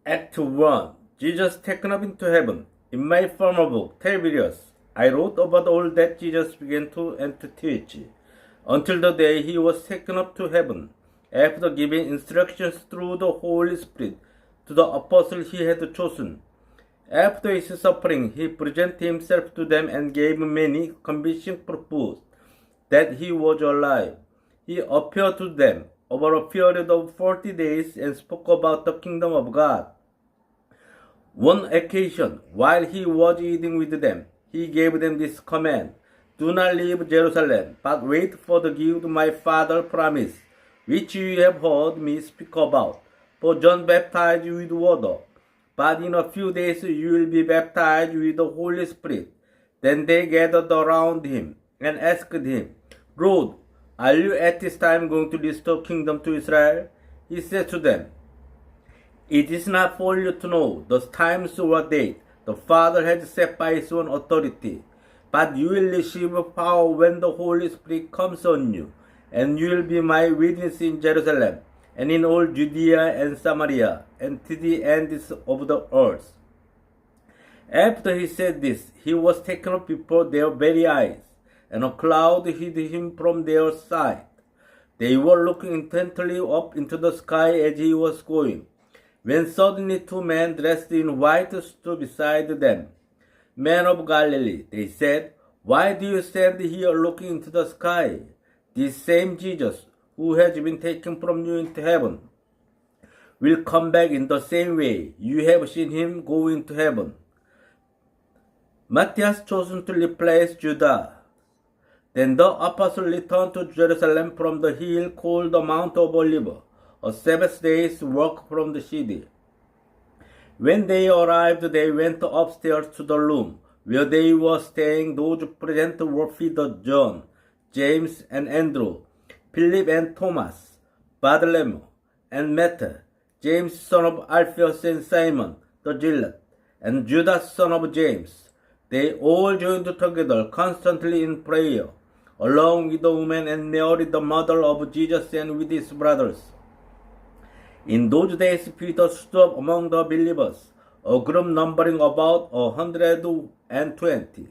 Act 1. Jesus taken up into heaven. In my former book, Tiberius, I wrote about all that Jesus began to and to teach, until the day he was taken up to heaven, after giving instructions through the Holy Spirit to the apostles he had chosen. After his suffering, he presented himself to them and gave many convincing proofs that he was alive. He appeared to them over a period of 40 days and spoke about the kingdom of God. One occasion, while he was eating with them, he gave them this command: "Do not leave Jerusalem, but wait for the gift my Father promised, which you have heard me speak about. For John baptized you with water, but in a few days you will be baptized with the Holy Spirit." Then they gathered around him and asked him, "Lord, are you at this time going to restore kingdom to Israel?" He said to them, "It is not for you to know the times or date the Father has set by his own authority, but you will receive power when the Holy Spirit comes on you, and you will be my witness in Jerusalem, and in all Judea and Samaria, and to the ends of the earth." After he said this, he was taken up before their very eyes, and a cloud hid him from their sight. They were looking intently up into the sky as he was going, when suddenly two men dressed in white stood beside them. "Men of Galilee," they said, "why do you stand here looking into the sky? This same Jesus, who has been taken from you into heaven, will come back in the same way you have seen him go into heaven." Matthias chosen to replace Judas. Then the apostles returned to Jerusalem from the hill called the Mount of Olives, a Sabbath day's walk from the city. When they arrived, they went upstairs to the room where they were staying. Those present were Peter, John, James and Andrew, Philip and Thomas, Bartholomew and Matthew, James son of Alphaeus and Simon the Zealot, and Judas son of James. They all joined together constantly in prayer, along with the woman and Mary the mother of Jesus and with his brothers. In those days Peter stood up among the believers, a group numbering about 120,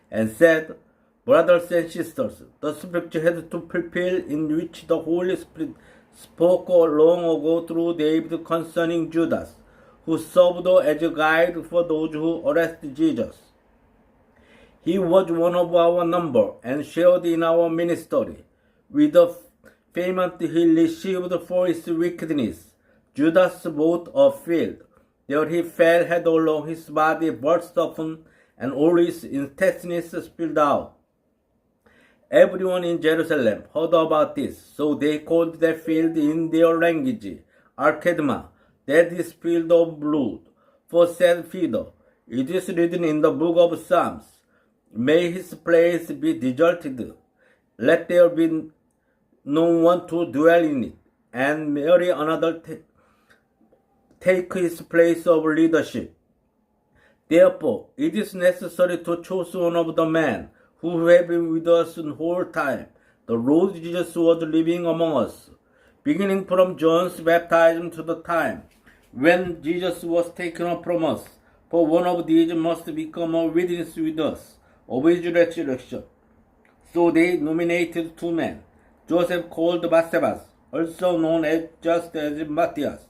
and said, "Brothers and sisters, the scripture has to fulfill in which the Holy Spirit spoke long ago through David concerning Judas, who served as a guide for those who arrested Jesus. He was one of our number and shared in our ministry. With the payment he received for his wickedness, Judas bought a field. There he fell headlong, his body burst open, and all his intestines spilled out. Everyone in Jerusalem heard about this, so they called that field in their language Arkedma, that is, field of blood. For said Peter, it is written in the book of Psalms, May his place be deserted, let there be no one to dwell in it, and marry another take his place of leadership. Therefore, it is necessary to choose one of the men who have been with us the whole time, the Lord Jesus was living among us, beginning from John's baptism to the time when Jesus was taken up from us. For one of these must become a witness with us of his resurrection." So they nominated two men, Joseph called Barsabas, also known as just as Matthias.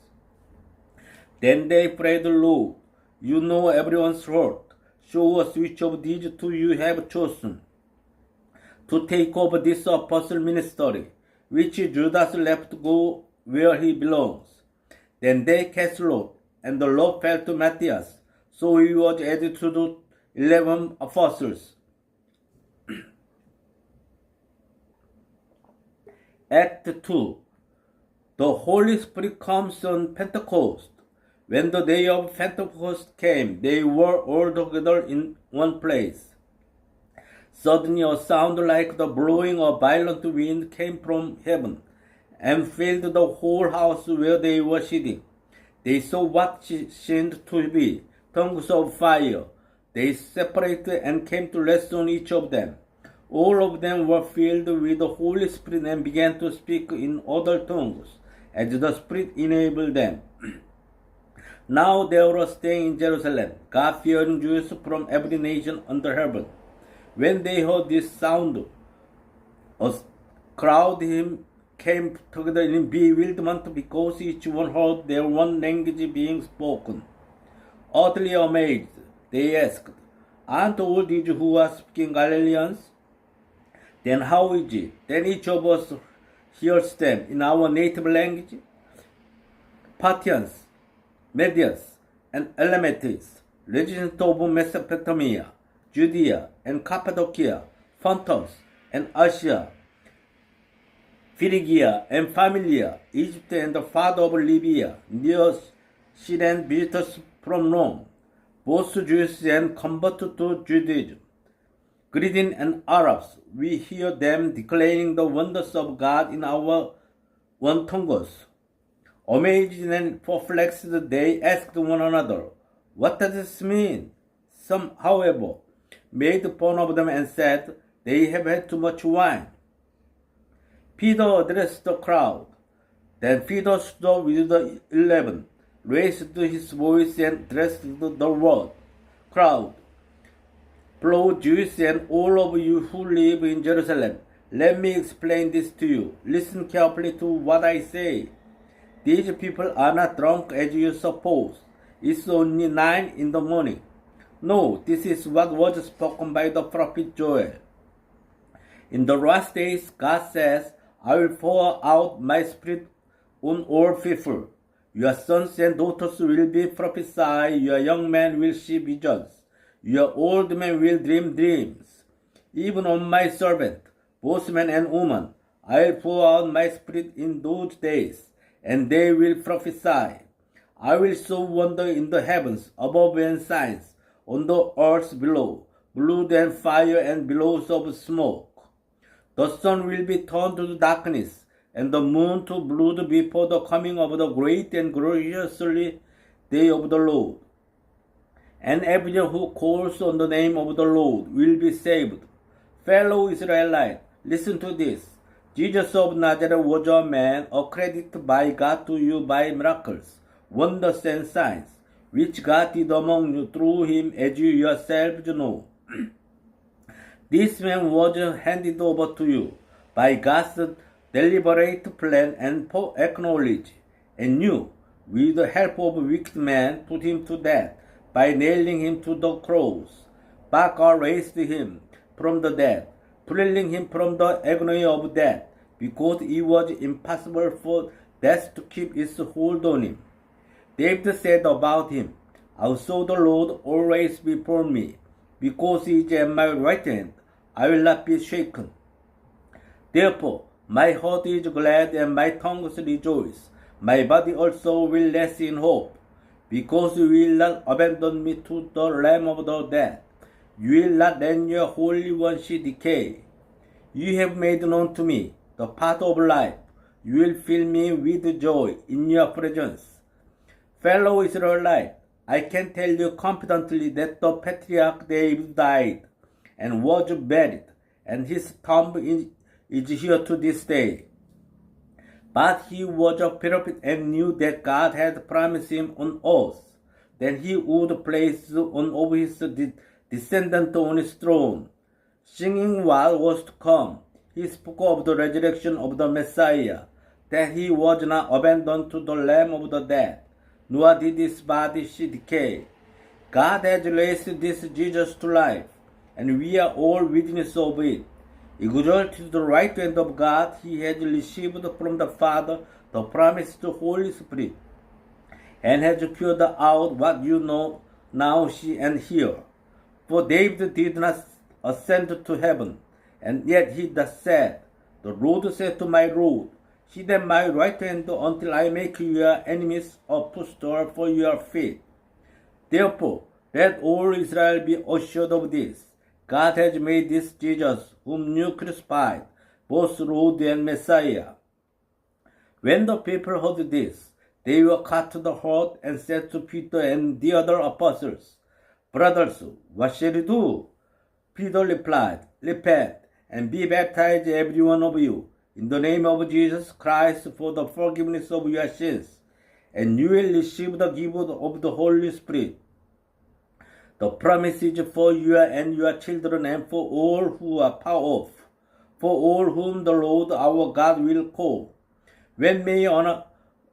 Then they prayed, "Lord, you know everyone's heart. Show us which of these two you have chosen to take over this apostle ministry, which Judas left to go where he belongs." Then they cast lot, and the lot fell to Matthias, so he was added to the 11 apostles. Act 2. The Holy Spirit comes on Pentecost. When the day of Pentecost came, they were all together in one place. Suddenly a sound like the blowing of violent wind came from heaven, and filled the whole house where they were sitting. They saw what seemed to be tongues of fire. They separated and came to rest on each of them. All of them were filled with the Holy Spirit and began to speak in other tongues, as the Spirit enabled them. Now there were staying in Jerusalem God-fearing Jews from every nation under heaven. When they heard this sound, a crowd came together in bewilderment because each one heard their own language being spoken. Utterly amazed, they asked, "Aren't all these who are speaking Galileans? Then how is it that each of us hears them in our native language?" Parthians, Medes, and Elamites, residents of Mesopotamia, Judea, and Cappadocia, Pontus, and Asia, Phrygia and Familia, Egypt, and the father of Libya, near Syrian visitors from Rome, both Jews and converted to Judaism, Greeks and Arabs, we hear them declaring the wonders of God in our own tongues. Amazed and perplexed, they asked one another, "What does this mean?" Some, however, made fun of them and said, "They have had too much wine." Peter addressed the crowd. Then Peter stood up with the 11, raised his voice and addressed the crowd. "Fellow Jews and all of you who live in Jerusalem, let me explain this to you. Listen carefully to what I say. These people are not drunk as you suppose. It's only 9 in the morning. No, this is what was spoken by the prophet Joel. In the last days, God says, I will pour out my spirit on all people. Your sons and daughters will be prophesy, your young men will see visions, your old men will dream dreams. Even on my servant, both men and women, I will pour out my spirit in those days, and they will prophesy. I will show wonder in the heavens above and signs on the earth below, blood and fire and billows of smoke. The sun will be turned to darkness, and the moon to blood before the coming of the great and glorious day of the Lord. And everyone who calls on the name of the Lord will be saved. Fellow Israelites, listen to this. Jesus of Nazareth was a man accredited by God to you by miracles, wonders and signs, which God did among you through him, as you yourselves know. This man was handed over to you by God's deliberate plan and acknowledged, and you, with the help of a wicked man, put him to death by nailing him to the cross. But God raised him from the dead, thrilling him from the agony of death, because it was impossible for death to keep its hold on him. David said about him, I saw the Lord always before me, because he is at my right hand, I will not be shaken. Therefore, my heart is glad and my tongue rejoice. My body also will rest in hope, because you will not abandon me to the realm of the dead. You will not let your Holy One see decay. You have made known to me the path of life. You will fill me with joy in your presence. Fellow Israelites, I can tell you confidently that the patriarch David died and was buried, and his tomb is here to this day. But he was a prophet and knew that God had promised him on oath that he would place one of his descendants on his throne. Singing what was to come, he spoke of the resurrection of the Messiah, that he was not abandoned to the realm of the dead, nor did his body see decay. God has raised this Jesus to life, and we are all witnesses of it. Exalted to the right hand of God, he has received from the Father the promised Holy Spirit, and has poured out what you know now see and hear. For David did not ascend to heaven, and yet he thus said, The Lord said to my Lord, Sit at my right hand until I make your enemies a footstool for your feet. Therefore, let all Israel be assured of this. God has made this Jesus, whom you crucified, both Lord and Messiah. When the people heard this, they were cut to the heart and said to Peter and the other apostles, Brothers, what shall we do? Peter replied, Repent and be baptized, every one of you, in the name of Jesus Christ for the forgiveness of your sins, and you will receive the gift of the Holy Spirit. The promise is for you and your children and for all who are far off, for all whom the Lord our God will call. When many on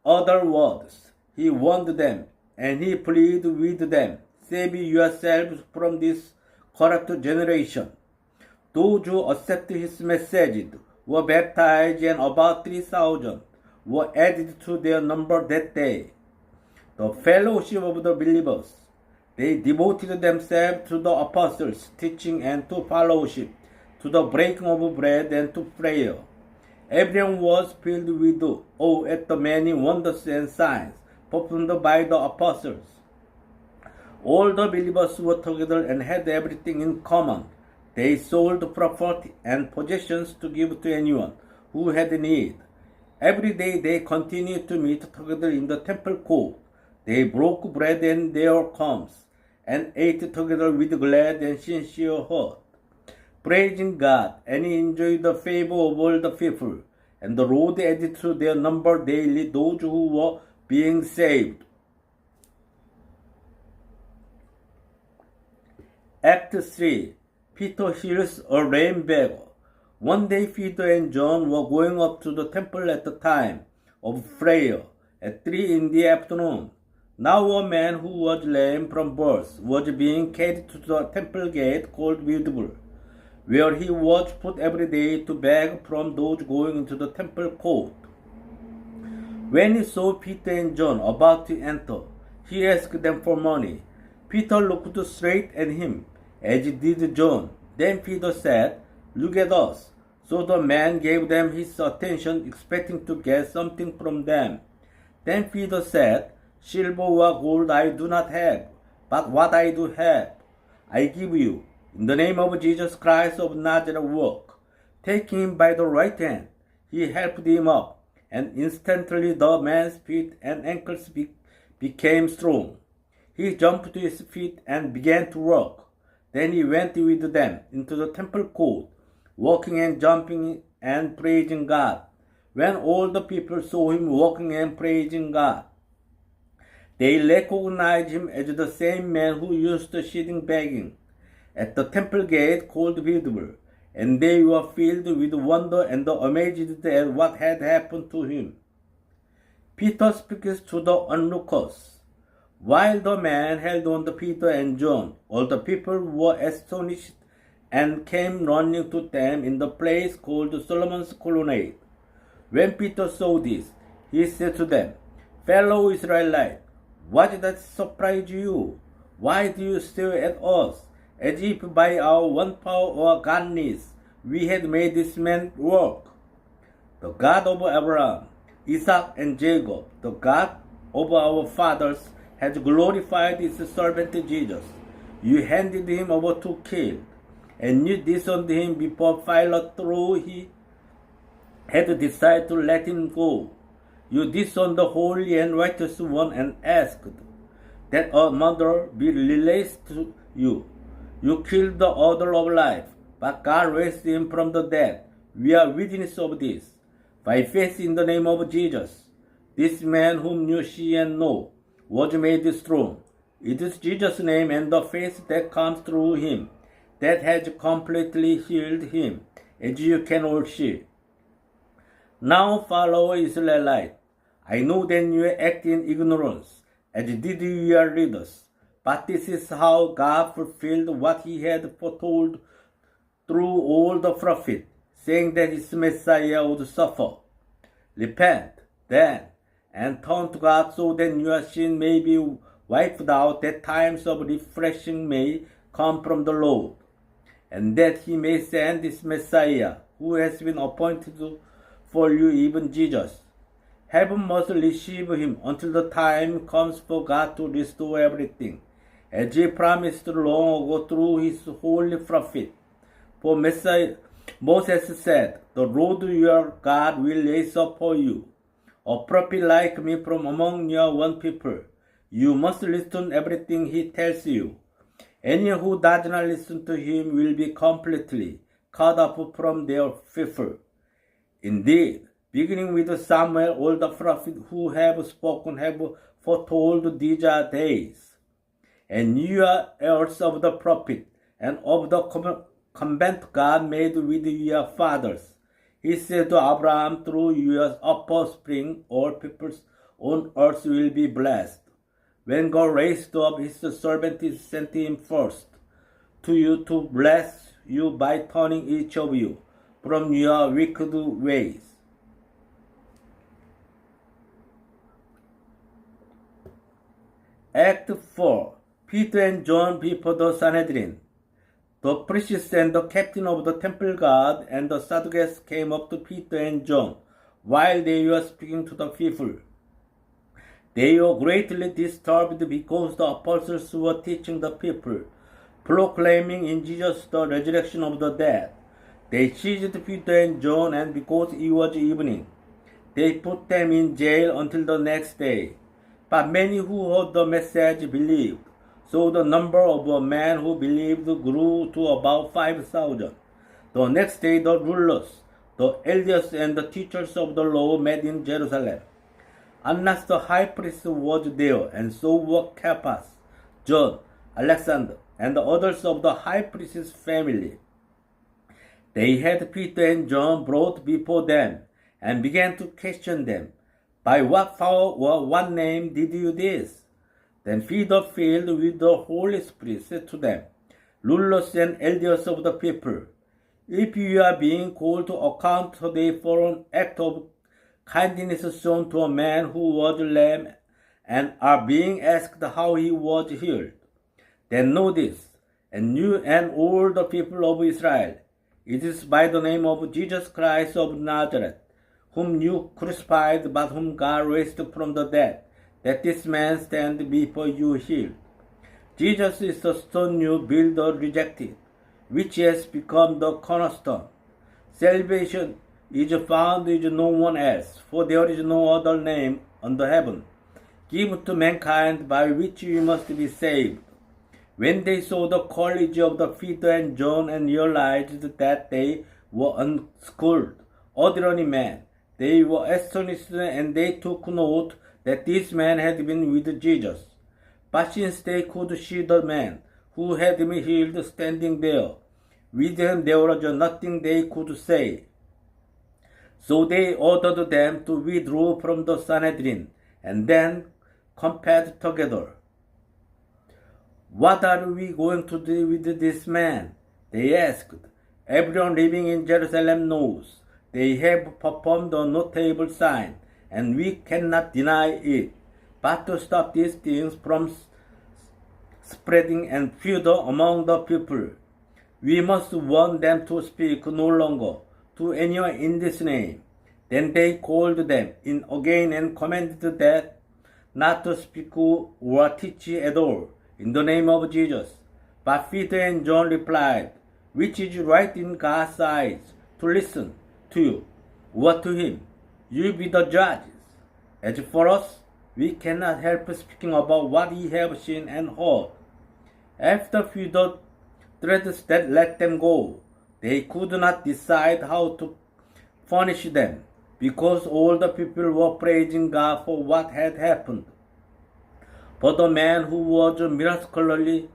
other words, he warned them, and he pleaded with them, save yourselves from this corrupt generation. Those who accepted his message were baptized, and about 3,000 were added to their number that day. The fellowship of the believers. They devoted themselves to the apostles' teaching and to fellowship, to the breaking of bread and to prayer. Everyone was filled with awe at the many wonders and signs performed by the apostles. All the believers were together and had everything in common. They sold property and possessions to give to anyone who had need. Every day they continued to meet together in the temple court. They broke bread in their homes and ate together with glad and sincere heart, praising God, and he enjoyed the favor of all the people. And the Lord added to their number daily those who were being saved. Act 3. Peter heals a lame beggar. One day Peter and John were going up to the temple at the time of prayer at 3 in the afternoon. Now a man who was lame from birth was being carried to the temple gate called Beautiful, where he was put every day to beg from those going into the temple court. When he saw Peter and John about to enter, he asked them for money. Peter looked straight at him, as did John. Then Peter said, "Look at us." So the man gave them his attention, expecting to get something from them. Then Peter said, "Silver or gold I do not have, but what I do have, I give you. In the name of Jesus Christ of Nazareth, walk." Taking him by the right hand, he helped him up, and instantly the man's feet and ankles became strong. He jumped to his feet and began to walk. Then he went with them into the temple court, walking and jumping and praising God. When all the people saw him walking and praising God, they recognized him as the same man who used to sitting begging at the temple gate called Beautiful, and they were filled with wonder and amazed at what had happened to him. Peter speaks to the onlookers. While the man held on to Peter and John, all the people were astonished and came running to them in the place called Solomon's Colonnade. When Peter saw this, he said to them, "Fellow Israelites, what did that surprise you? Why do you stare at us, as if by our own power or godliness we had made this man walk? The God of Abraham, Isaac, and Jacob, the God of our fathers, has glorified his servant Jesus. You handed him over to kill, and you disowned him before Pilate, though he had decided to let him go. You disowned the holy and righteous one and asked that a murderer be released to you. You killed the author of life, but God raised him from the dead. We are witnesses of this. By faith in the name of Jesus, this man whom you see and know was made strong. It is Jesus' name and the faith that comes through him that has completely healed him, as you can all see. Now, fellow Israelites, I know that you act in ignorance, as did your leaders, but this is how God fulfilled what he had foretold through all the prophets, saying that his Messiah would suffer. Repent, then, and turn to God so that your sin may be wiped out, that times of refreshing may come from the Lord, and that he may send his Messiah, who has been appointed for you, even Jesus. Heaven must receive him until the time comes for God to restore everything, as he promised long ago through his holy prophet. For Moses said, "The Lord your God will raise up for you a prophet like me from among your own people. You must listen to everything he tells you. Anyone who does not listen to him will be completely cut off from their people." Indeed, beginning with Samuel, all the prophets who have spoken have foretold these days. And you are heirs of the prophet and of the covenant God made with your fathers. He said to Abraham, through your offspring, all peoples on earth will be blessed. When God raised up his servant, he sent him first to you to bless you by turning each of you from your wicked ways. Act 4. Peter and John before the Sanhedrin. The priests and the captain of the temple guard and the Sadducees came up to Peter and John while they were speaking to the people. They were greatly disturbed because the apostles were teaching the people, proclaiming in Jesus the resurrection of the dead. They seized Peter and John, and because it was evening, they put them in jail until the next day. But many who heard the message believed. So the number of men who believed grew to about 5,000. The next day the rulers, the elders, and the teachers of the law met in Jerusalem. Annas the high priest was there, and so were Caiaphas, John, Alexander, and the others of the high priest's family. They had Peter and John brought before them, and began to question them. By what power or what name did you this? Then Peter, filled with the Holy Spirit, said to them, rulers and elders of the people, if you are being called to account today for an act of kindness shown to a man who was lame, and are being asked how he was healed, then know this, and you and all the people of Israel, it is by the name of Jesus Christ of Nazareth, whom you crucified but whom God raised from the dead, that this man stands before you healed. Jesus is the stone you builders rejected, which has become the cornerstone. Salvation is found in no one else, for there is no other name under heaven given to mankind by which we must be saved. When they saw the courage of the Peter and John and realized that they were unschooled, ordinary men, they were astonished, and they took note that this man had been with Jesus. But since they could see the man who had been healed standing there with him, there was nothing they could say. So they ordered them to withdraw from the Sanhedrin, and then compared together. What are we going to do with this man? They asked. Everyone living in Jerusalem knows they have performed a notable sign, and we cannot deny it. But to stop these things from spreading and further among the people, we must warn them to speak no longer to anyone in this name. Then they called them in again and commanded them not to speak or teach at all in the name of Jesus. But Peter and John replied, which is right in God's eyes, to listen to you or to him? You be the judges. As for us, we cannot help speaking about what we have seen and heard. After Peter threats that let them go, they could not decide how to punish them, because all the people were praising God for what had happened. But the man who was miraculously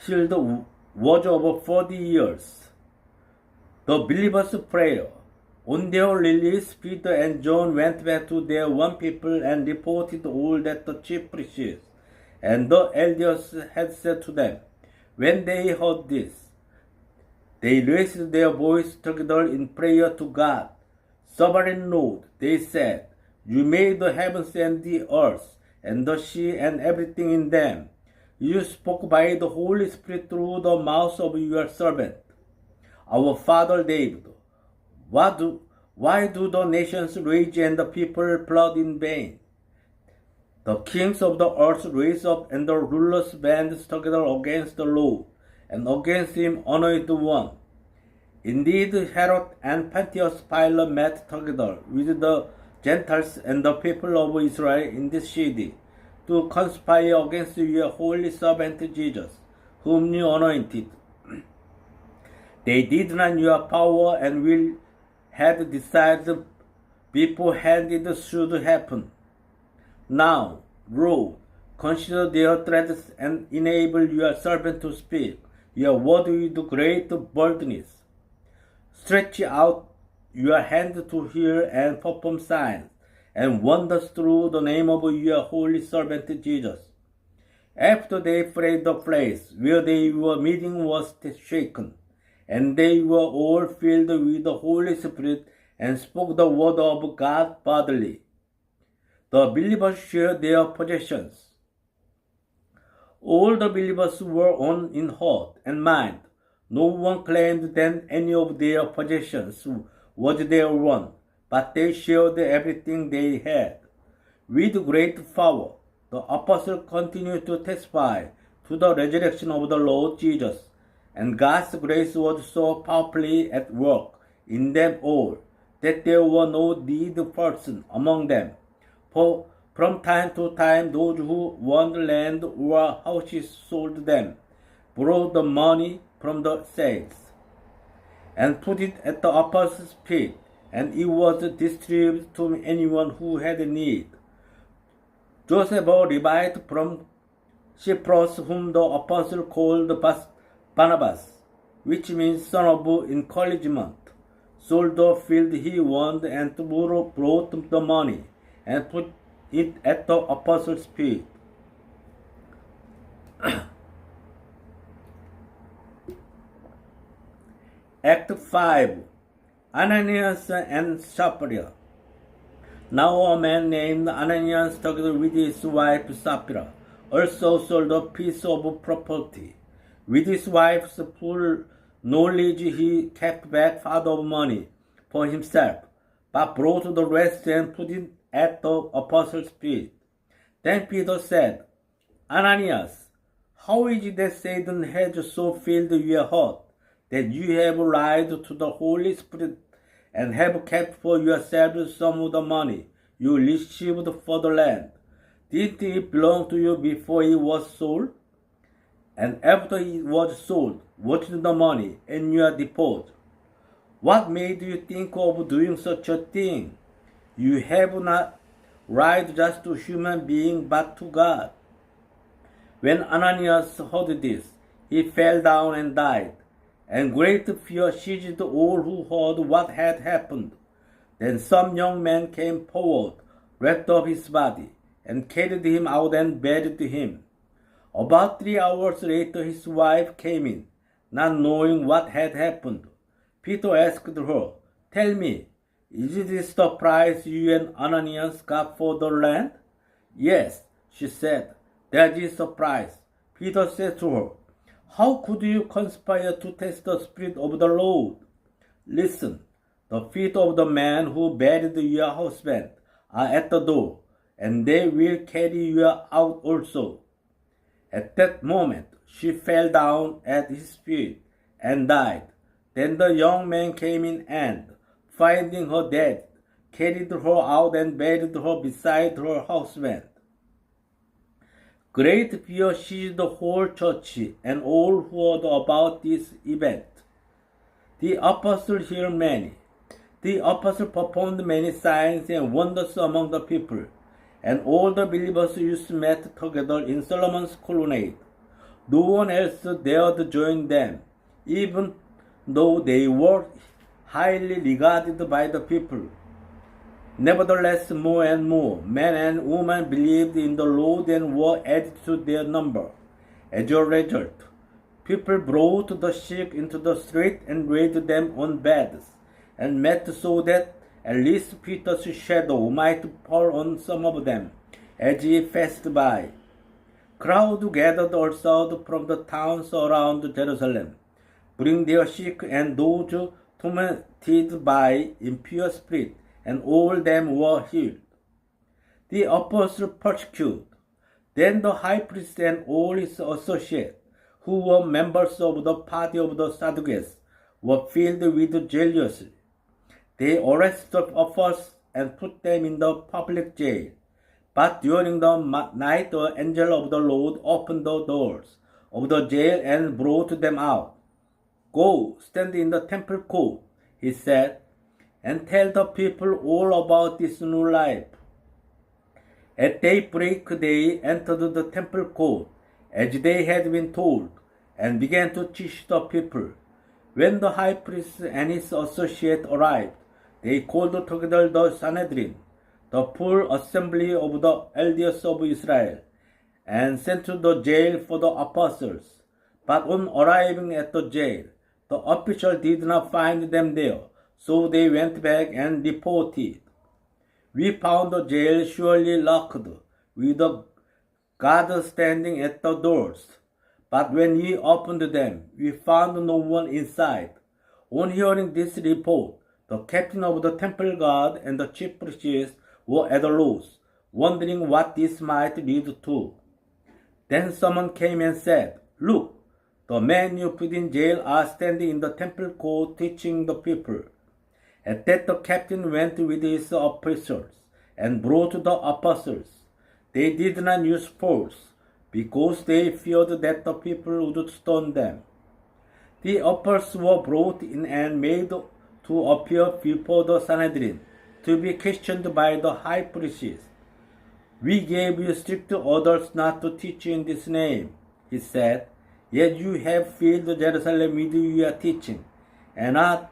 healed was over 40 years. The believers' prayer. On their release, Peter and John went back to their own people and reported all that the chief priests and the elders had said to them. When they heard this, they raised their voice together in prayer to God. Sovereign Lord, they said, you made the heavens and the earth, and the sea and everything in them. You spoke by the Holy Spirit through the mouth of your servant, our father David. Why do the nations rage and the people plot in vain? The kings of the earth raise up, and the rulers band together against the Lord, and against him anointed one. Indeed, Herod and Pontius Pilate met together with the Gentiles and the people of Israel in this city to conspire against your holy servant Jesus, whom you anointed. They did not your power and will had decided beforehand it should happen. Now, Lord, consider their threats and enable your servant to speak your word with great boldness. Stretch out your hand to heal and perform signs and wonders through the name of your holy servant Jesus. After they fled the place where they were meeting was shaken, and they were all filled with the Holy Spirit and spoke the word of God boldly. The believers shared their possessions. All the believers were one in heart and mind. No one claimed that any of their possessions was their own, but they shared everything they had. With great power, the apostles continued to testify to the resurrection of the Lord Jesus, and God's grace was so powerfully at work in them all that there were no needy person among them. For from time to time those who owned land or houses sold them, borrowed the money from the sales, and put it at the apostles' feet, and it was distributed to anyone who had need. Joseph, a Levite from Cyprus, whom the apostle called Barnabas, which means son of encouragement, sold the field he owned and brought the money and put it at the apostles' feet. Act 5. Ananias and Sapphira. Now a man named Ananias, together with his wife Sapphira, also sold a piece of property. With his wife's full knowledge, he kept back part of money for himself, but brought the rest and put it at the apostles' feet. Then Peter said, Ananias, how is it that Satan has so filled your heart that you have lied to the Holy Spirit and have kept for yourself some of the money you received for the land? Didn't it belong to you before it was sold? And after it was sold, what is the money in your deposit? What made you think of doing such a thing? You have not lied just to human beings, but to God. When Ananias heard this, he fell down and died, and great fear seized all who heard what had happened. Then some young men came forward, wrapped up his body, and carried him out and buried him. About 3 hours later, his wife came in, not knowing what had happened. Peter asked her, Tell me, is this the price you and Ananias got for the land? Yes, she said, that is the price. Peter said to her, How could you conspire to test the Spirit of the Lord? Listen, the feet of the man who buried your husband are at the door, and they will carry you out also. At that moment, she fell down at his feet and died. Then the young man came in and, finding her dead, carried her out and buried her beside her husband. Great fear seized the whole church and all who heard about this event. The apostles healed many. The apostles performed many signs and wonders among the people, and all the believers used to meet together in Solomon's colonnade. No one else dared join them, even though they were highly regarded by the people. Nevertheless, more and more men and women believed in the Lord and were added to their number. As a result, people brought the sick into the street and laid them on beds, and met so that at least Peter's shadow might fall on some of them as he passed by. Crowds gathered also from the towns around Jerusalem, bring their sick and those tormented by impure spirits, and all them were healed. The apostles persecuted. Then the high priest and all his associates, who were members of the party of the Sadducees, were filled with jealousy. They arrested the apostles and put them in the public jail. But during the night, the angel of the Lord opened the doors of the jail and brought them out. Go, stand in the temple court, he said, and tell the people all about this new life. At daybreak they entered the temple court, as they had been told, and began to teach the people. When the high priest and his associate arrived, they called together the Sanhedrin, the full assembly of the elders of Israel, and sent to the jail for the apostles. But on arriving at the jail, the officials did not find them there, so they went back and reported. We found the jail surely locked, with a guard standing at the doors. But when we opened them, we found no one inside. On hearing this report, the captain of the temple guard and the chief priests were at a loss, wondering what this might lead to. Then someone came and said, "Look, the men you put in jail are standing in the temple court teaching the people." At that the captain went with his officers and brought the apostles. They did not use force, because they feared that the people would stone them. The apostles were brought in and made to appear before the Sanhedrin, to be questioned by the high priests. "We gave you strict orders not to teach in this name," he said, "yet you have filled Jerusalem with your teaching, and are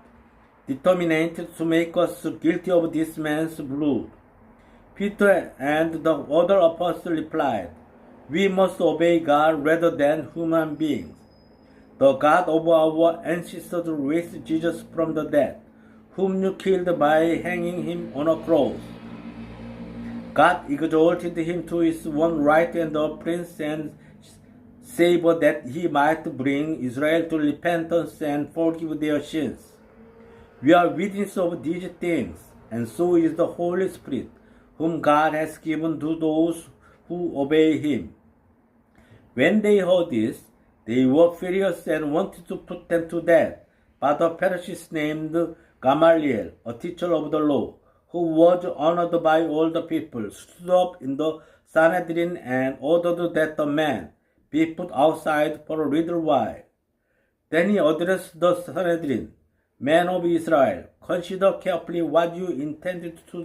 determined to make us guilty of this man's blood." Peter and the other apostles replied, "We must obey God rather than human beings. The God of our ancestors raised Jesus from the dead, whom you killed by hanging him on a cross. God exalted him to his one right hand of Prince and Savior, that he might bring Israel to repentance and forgive their sins. We are witnesses of these things, and so is the Holy Spirit, whom God has given to those who obey him." When they heard this, they were furious and wanted to put them to death. But a Pharisee named Gamaliel, a teacher of the law, who was honored by all the people, stood up in the Sanhedrin and ordered that the man be put outside for a little while. Then he addressed the Sanhedrin, "Men of Israel, consider carefully what you intended to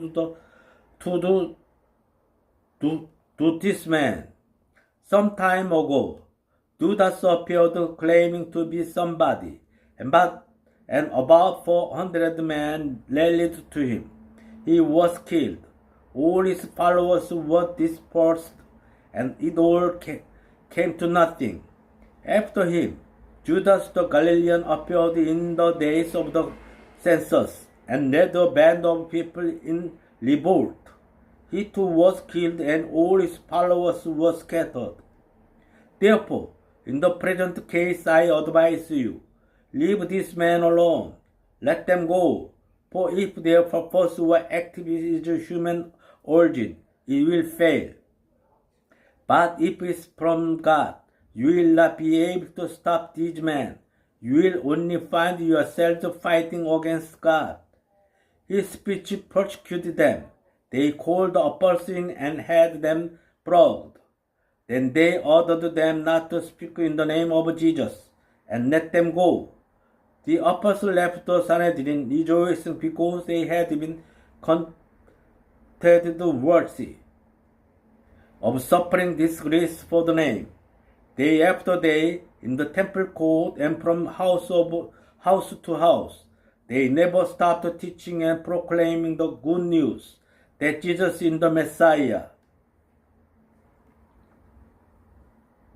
do this man. Some time ago, Judas appeared claiming to be somebody, and about 400 men rallied to him. He was killed. All his followers were dispersed, and it all came to nothing. After him, Judas the Galilean appeared in the days of the census and led a band of people in revolt. He too was killed, and all his followers were scattered. Therefore, in the present case, I advise you, leave this man alone. Let them go. For if their purpose or activity is human origin, it will fail. But if it is from God, you will not be able to stop these men. You will only find yourselves fighting against God." His speech persecuted them. They called the apostles in and had them flogged. Then they ordered them not to speak in the name of Jesus, and let them go. The apostles left the Sanhedrin rejoicing, because they had been counted worthy of suffering disgrace for the name. Day after day, in the temple court and from house to house, they never stopped teaching and proclaiming the good news that Jesus is the Messiah,